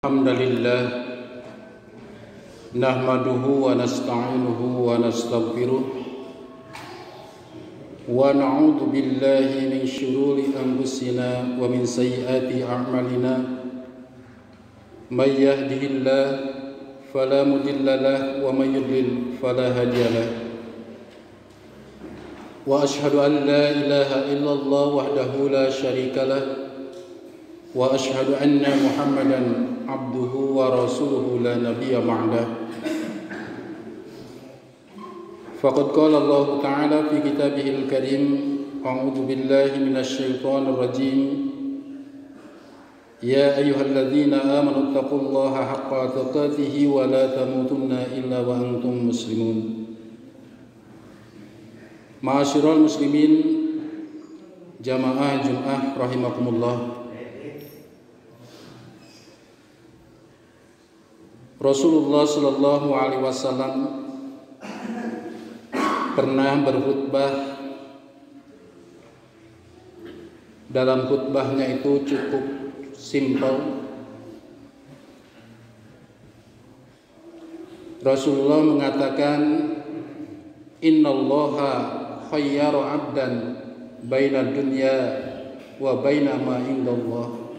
Alhamdulillah nahmaduhu wa nasta'inuhu wa nastaghfiruh wa na'udzu billahi min syururi anfusina wa min sayyiati a'malina may yahdihillahu fala mudilla lahu wa may yudlil fala hadiya lahu wa asyhadu an la ilaha illallah wahdahu la syarika lahu wa asyhadu anna Muhammadan abduhu wa rasuluhu la nabiyya ba'dah. Faqad qala Allah Ta'ala fi kitabihil karim, a'udzu billahi minasy syaithanir rajim. Ya ayyuhalladzina amanu taqullaha haqqa tuqatih wa la tamutunna illa wa antum muslimun. Ma'asyiral muslimin jamaah Jumat rahimakumullah. Rasulullah sallallahu alaihi wasallam pernah berkhutbah. Dalam khutbahnya itu cukup simpel. Rasulullah mengatakan, innallaha khayyara 'abdan baina dunya wa baina ma indallah.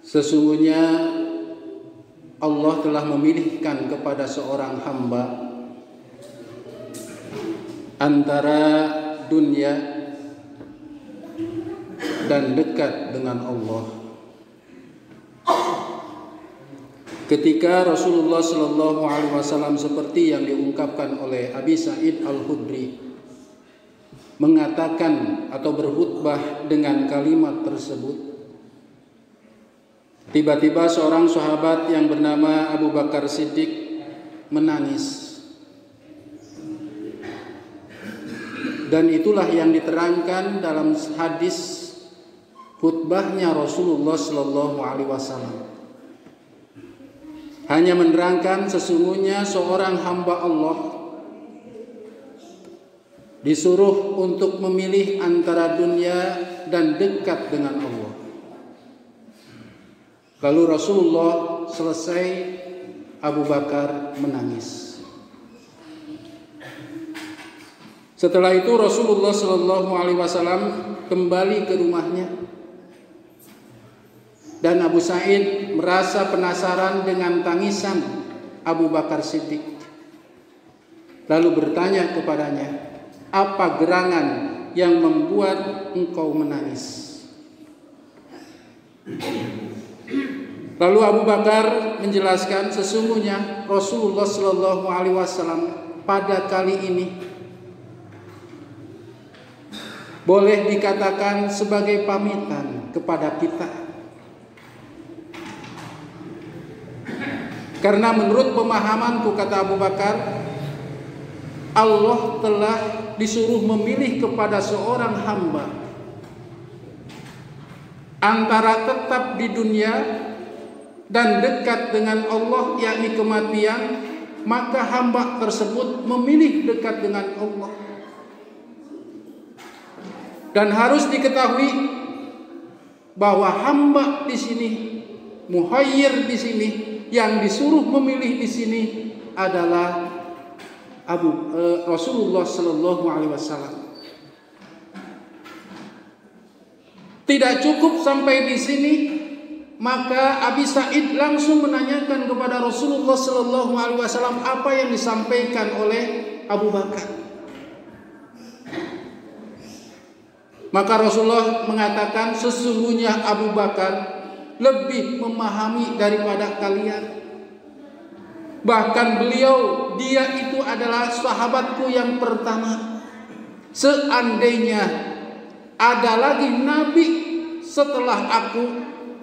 Sesungguhnya Allah telah memilihkan kepada seorang hamba antara dunia dan dekat dengan Allah. Ketika Rasulullah Shallallahu Alaihi Wasallam seperti yang diungkapkan oleh Abi Sa'id Al-Khudri mengatakan atau berkhutbah dengan kalimat tersebut, tiba-tiba seorang sahabat yang bernama Abu Bakar Siddiq menangis. Dan itulah yang diterangkan dalam hadis khutbahnya Rasulullah Sallallahu Alaihi Wasallam. Hanya menerangkan sesungguhnya seorang hamba Allah disuruh untuk memilih antara dunia dan dekat dengan Allah. Lalu Rasulullah selesai, Abu Bakar menangis. Setelah itu Rasulullah Shallallahu Alaihi Wasallam kembali ke rumahnya, dan Abu Sa'id merasa penasaran dengan tangisan Abu Bakar Siddiq. Lalu bertanya kepadanya, apa gerangan yang membuat engkau menangis? Lalu Abu Bakar menjelaskan, sesungguhnya Rasulullah Shallallahu Alaihi Wasallam pada kali ini boleh dikatakan sebagai pamitan kepada kita. Karena menurut pemahamanku, kata Abu Bakar, Allah telah disuruh memilih kepada seorang hamba antara tetap di dunia dan dekat dengan Allah, yakni kematian, maka hamba tersebut memilih dekat dengan Allah. Dan harus diketahui bahwa hamba di sini, muhayyir di sini, yang disuruh memilih di sini adalah Rasulullah Sallallahu Alaihi Wasallam. Tidak cukup sampai di sini, maka Abi Sa'id langsung menanyakan kepada Rasulullah Sallallahu Alaihi Wasallam apa yang disampaikan oleh Abu Bakar. Maka Rasulullah mengatakan, sesungguhnya Abu Bakar lebih memahami daripada kalian. Bahkan dia itu adalah sahabatku yang pertama. Seandainya ada lagi nabi setelah aku,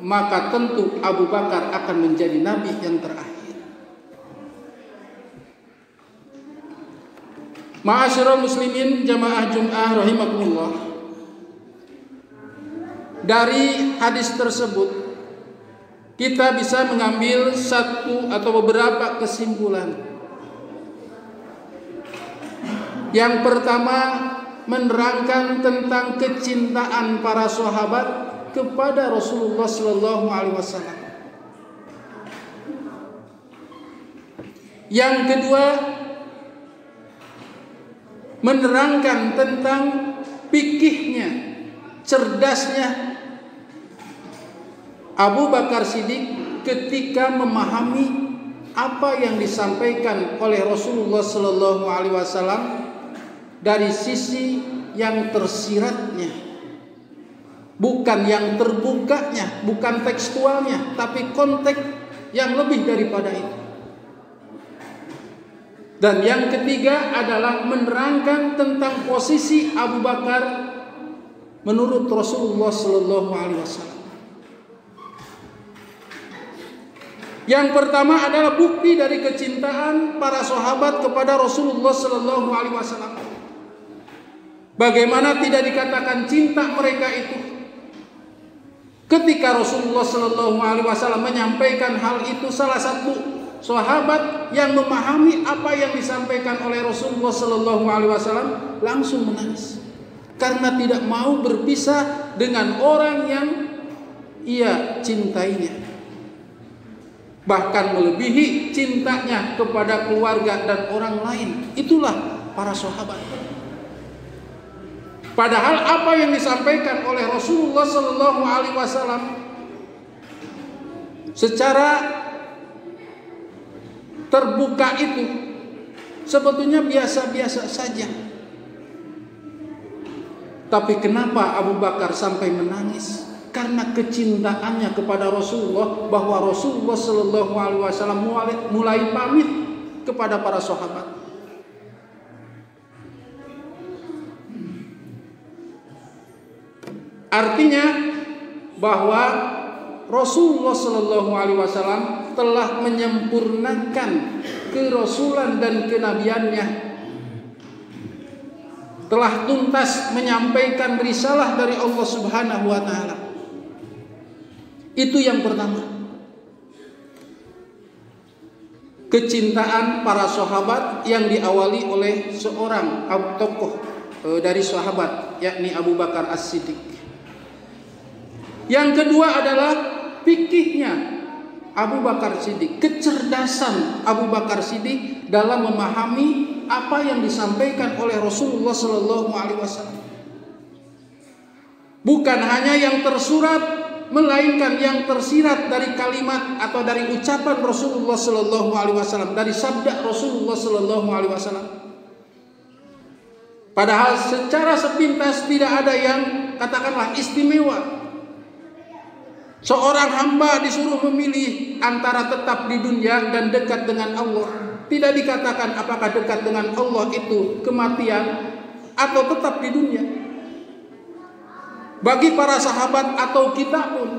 maka tentu Abu Bakar akan menjadi nabi yang terakhir. Ma'asyiral muslimin jamaah Jum'ah rahimakumullah. Dari hadis tersebut kita bisa mengambil satu atau beberapa kesimpulan. Yang pertama, menerangkan tentang kecintaan para sahabat kepada Rasulullah sallallahu alaihi wasallam. Yang kedua, menerangkan tentang fikihnya, cerdasnya Abu Bakar Siddiq ketika memahami apa yang disampaikan oleh Rasulullah sallallahu alaihi wasallam dari sisi yang tersiratnya, bukan yang terbukanya, bukan tekstualnya, tapi konteks yang lebih daripada itu. Dan yang ketiga adalah menerangkan tentang posisi Abu Bakar menurut Rasulullah sallallahu alaihi wasallam. Yang pertama adalah bukti dari kecintaan para sahabat kepada Rasulullah sallallahu alaihi wasallam. Bagaimana tidak dikatakan cinta mereka itu ketika Rasulullah sallallahu alaihi wasallam menyampaikan hal itu, salah satu sahabat yang memahami apa yang disampaikan oleh Rasulullah sallallahu alaihi wasallam langsung menangis karena tidak mau berpisah dengan orang yang ia cintainya, bahkan melebihi cintanya kepada keluarga dan orang lain. Itulah para sahabat. Padahal apa yang disampaikan oleh Rasulullah sallallahu alaihi wasallam secara terbuka itu sebetulnya biasa-biasa saja. Tapi kenapa Abu Bakar sampai menangis? Karena kecintaannya kepada Rasulullah, bahwa Rasulullah sallallahu alaihi wasallam mulai pamit kepada para sahabat. Artinya bahwa Rasulullah sallallahu alaihi wasallam telah menyempurnakan kerasulan dan kenabiannya, telah tuntas menyampaikan risalah dari Allah Subhanahu wa taala. Itu yang pertama. Kecintaan para sahabat yang diawali oleh seorang tokoh dari sahabat, yakni Abu Bakar As-Siddiq. Yang kedua adalah fikihnya Abu Bakar Siddiq, kecerdasan Abu Bakar Siddiq dalam memahami apa yang disampaikan oleh Rasulullah sallallahu alaihi wasallam. Bukan hanya yang tersurat, melainkan yang tersirat dari kalimat atau dari ucapan Rasulullah sallallahu alaihi wasallam, dari sabda Rasulullah sallallahu alaihi wasallam. Padahal secara sepintas tidak ada yang katakanlah istimewa. Seorang hamba disuruh memilih antara tetap di dunia dan dekat dengan Allah. Tidak dikatakan apakah dekat dengan Allah itu kematian atau tetap di dunia. Bagi para sahabat atau kita pun,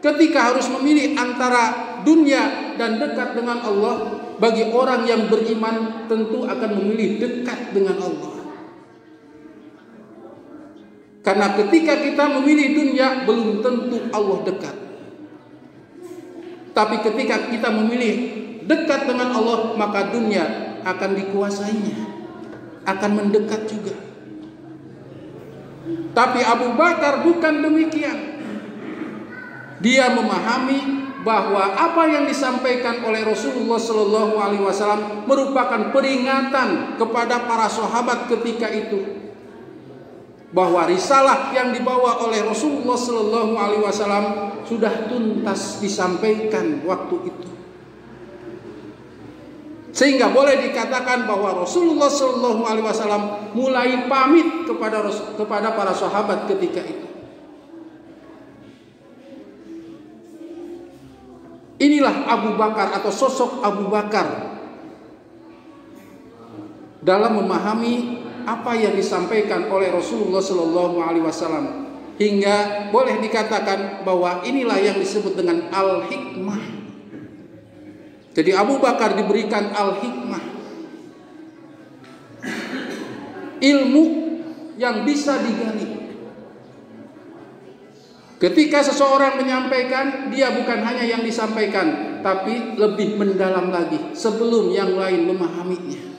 ketika harus memilih antara dunia dan dekat dengan Allah, bagi orang yang beriman tentu akan memilih dekat dengan Allah. Karena ketika kita memilih dunia, belum tentu Allah dekat. Tapi ketika kita memilih dekat dengan Allah, maka dunia akan dikuasainya, akan mendekat juga. Tapi Abu Bakar bukan demikian. Dia memahami bahwa apa yang disampaikan oleh Rasulullah sallallahu alaihi wasallam merupakan peringatan kepada para sahabat ketika itu, bahwa risalah yang dibawa oleh Rasulullah sallallahu alaihi wasallam sudah tuntas disampaikan waktu itu. Sehingga boleh dikatakan bahwa Rasulullah sallallahu alaihi wasallam mulai pamit kepada para sahabat ketika itu. Inilah Abu Bakar atau sosok Abu Bakar dalam memahami apa yang disampaikan oleh Rasulullah sallallahu alaihi wasallam, hingga boleh dikatakan bahwa inilah yang disebut dengan al-hikmah. Jadi Abu Bakar diberikan al-hikmah, ilmu yang bisa digali. Ketika seseorang menyampaikan, dia bukan hanya yang disampaikan, tapi lebih mendalam lagi sebelum yang lain memahaminya.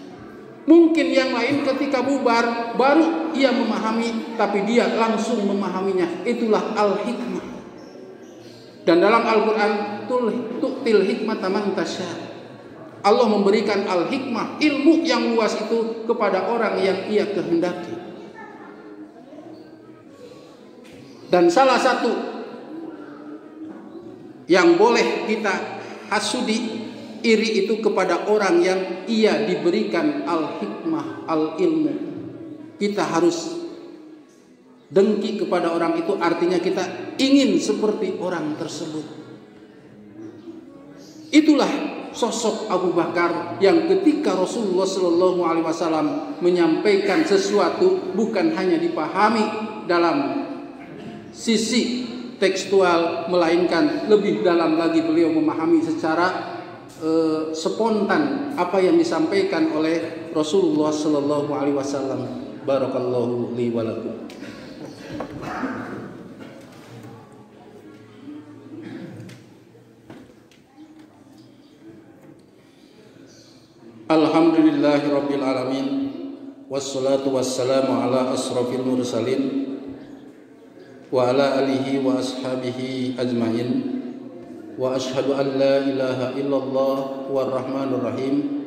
Mungkin yang lain ketika bubar baru ia memahami, tapi dia langsung memahaminya. Itulah al-hikmah. Dan dalam Al-Quran, tu'til hikmata man tasya. Allah memberikan al-hikmah, ilmu yang luas itu kepada orang yang ia kehendaki. Dan salah satu yang boleh kita hasudi, iri itu kepada orang yang ia diberikan al-hikmah, al-ilmu. Kita harus dengki kepada orang itu, artinya kita ingin seperti orang tersebut. Itulah sosok Abu Bakar yang ketika Rasulullah SAW menyampaikan sesuatu bukan hanya dipahami dalam sisi tekstual, melainkan lebih dalam lagi beliau memahami secara spontan apa yang disampaikan oleh Rasulullah SAW. Barakallahu li wa lakum. Alhamdulillahi rabbil alamin, wassalatu wassalamu ala asrafil mursalin wa ala alihi wa ashabihi ajmain, wa ashhadu an la ilaha illallah war rahmanur rahim,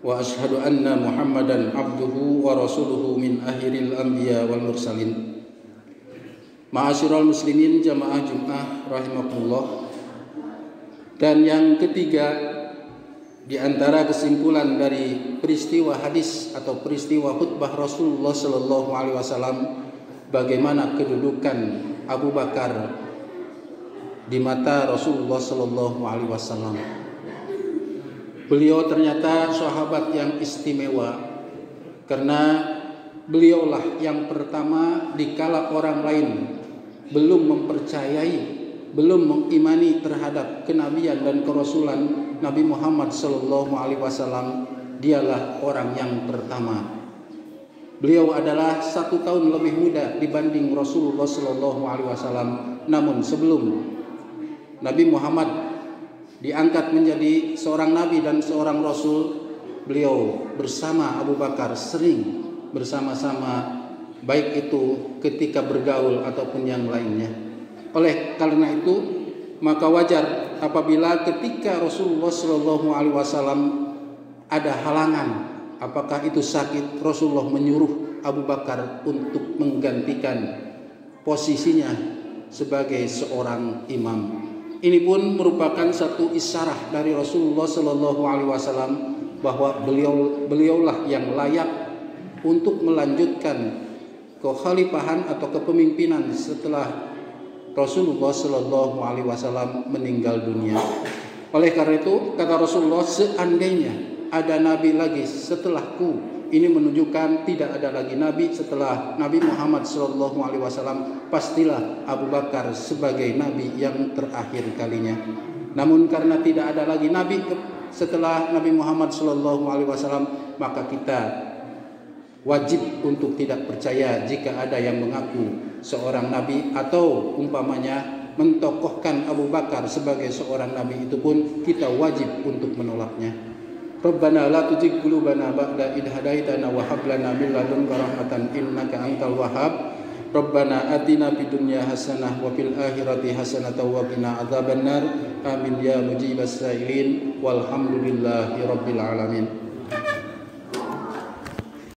wa ashhadu anna muhammadan abduhu wa rasuluhu min akhiril anbiya wal mursalin. Ma'asyiral muslimin jamaah Jumat rahimakumullah. Dan yang ketiga, di antara kesimpulan dari peristiwa hadis atau peristiwa khutbah Rasulullah sallallahu alaihi wasallam, bagaimana kedudukan Abu Bakar di mata Rasulullah sallallahu alaihi wasallam. Beliau ternyata sahabat yang istimewa karena beliaulah yang pertama dikala orang lain belum mempercayai, belum mengimani terhadap kenabian dan kerasulan Nabi Muhammad sallallahu alaihi wasallam, dialah orang yang pertama. Beliau adalah 1 tahun lebih muda dibanding Rasulullah sallallahu alaihi wasallam. Namun sebelum Nabi Muhammad diangkat menjadi seorang nabi dan seorang rasul, beliau bersama Abu Bakar sering bersama-sama, baik itu ketika bergaul ataupun yang lainnya. Oleh karena itu, maka wajar apabila ketika Rasulullah sallallahu alaihi wasallam ada halangan, apakah itu sakit, Rasulullah menyuruh Abu Bakar untuk menggantikan posisinya sebagai seorang imam. Ini pun merupakan satu isyarat dari Rasulullah sallallahu alaihi wasallam bahwa beliaulah yang layak untuk melanjutkan kekhalifahan atau kepemimpinan setelah Rasulullah sallallahu alaihi wasallam meninggal dunia. Oleh karena itu kata Rasulullah, seandainya ada nabi lagi setelahku, ini menunjukkan tidak ada lagi nabi setelah Nabi Muhammad sallallahu alaihi wasallam, pastilah Abu Bakar sebagai nabi yang terakhir kalinya. Namun karena tidak ada lagi nabi setelah Nabi Muhammad sallallahu alaihi wasallam, maka kita wajib untuk tidak percaya jika ada yang mengaku seorang nabi atau umpamanya mentokohkan Abu Bakar sebagai seorang nabi, itu pun kita wajib untuk menolaknya. Rabbana la tuzigh qulubana ba'da idh hadaitana wa hab lana min ladunka rahmatan innaka antal wahhab. Rabbana atina fid dunya hasanah wa fil akhirati hasanah wa qina adzabannar. Amin ya mujibas sa'ilin walhamdulillahi rabbil alamin.